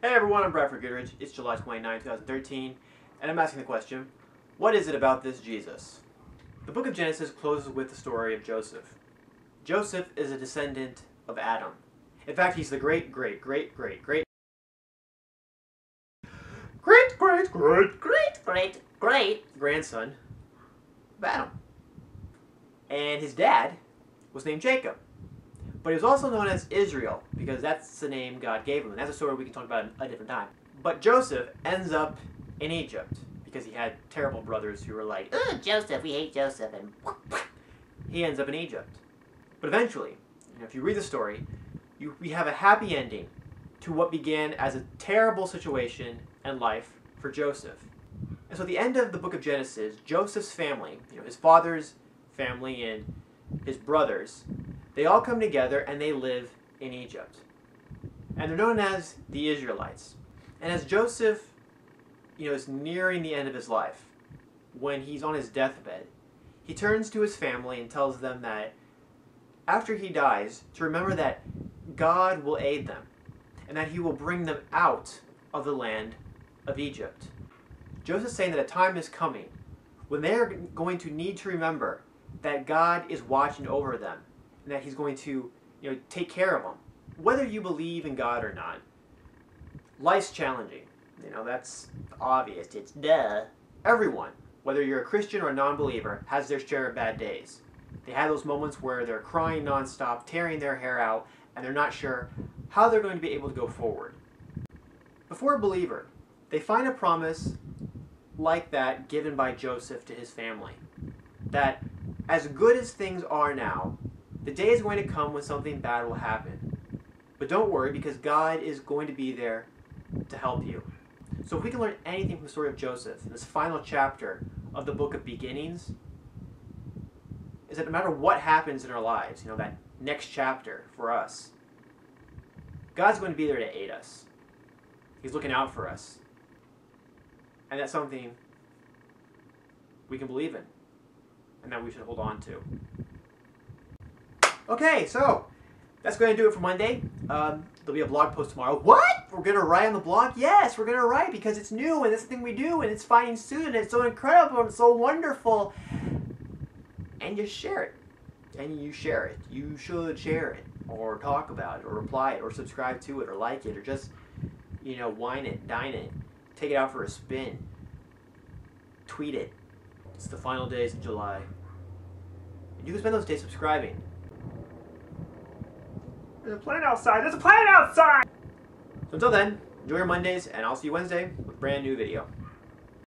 Hey everyone, I'm Bradford Goodrich. It's July 29, 2013, and I'm asking the question, what is it about this Jesus? The book of Genesis closes with the story of Joseph. Joseph is a descendant of Adam. In fact, he's the great grandson of Adam. And his dad was named Jacob. But he was also known as Israel, because that's the name God gave him. And that's a story we can talk about a different time. But Joseph ends up in Egypt, because he had terrible brothers who were like, "Ugh, Joseph, we hate Joseph," and he ends up in Egypt. But eventually, if you read the story, we have a happy ending to what began as a terrible situation and life for Joseph. And so at the end of the book of Genesis, Joseph's family, his father's family and his brothers, they all come together and they live in Egypt. And they're known as the Israelites. And as Joseph, is nearing the end of his life, when he's on his deathbed, he turns to his family and tells them that after he dies, to remember that God will aid them and that he will bring them out of the land of Egypt. Joseph's saying that a time is coming when they are going to need to remember that God is watching over them and that he's going to, take care of them. Whether you believe in God or not, life's challenging. That's obvious. It's duh. Everyone, whether you're a Christian or a non-believer, has their share of bad days. They have those moments where they're crying nonstop, tearing their hair out, and they're not sure how they're going to be able to go forward. But for a believer, they find a promise like that given by Joseph to his family. That as good as things are now, the day is going to come when something bad will happen. But don't worry, because God is going to be there to help you. So if we can learn anything from the story of Joseph, this final chapter of the book of beginnings, is that no matter what happens in our lives, that next chapter for us, God's going to be there to aid us. He's looking out for us. And that's something we can believe in and that we should hold on to. Okay, so that's going to do it for Monday. There'll be a blog post tomorrow. What? We're going to write on the blog? Yes, we're going to write because it's new and that's the thing we do and it's finding Sudha and it's so incredible and it's so wonderful. And just share it. And you share it. You should share it or talk about it or reply it or subscribe to it or like it or just, wine it, dine it, take it out for a spin, tweet it. It's the final days of July. And you can spend those days subscribing. There's a plane outside! There's a plane outside! So until then, enjoy your Mondays, and I'll see you Wednesday with a brand new video.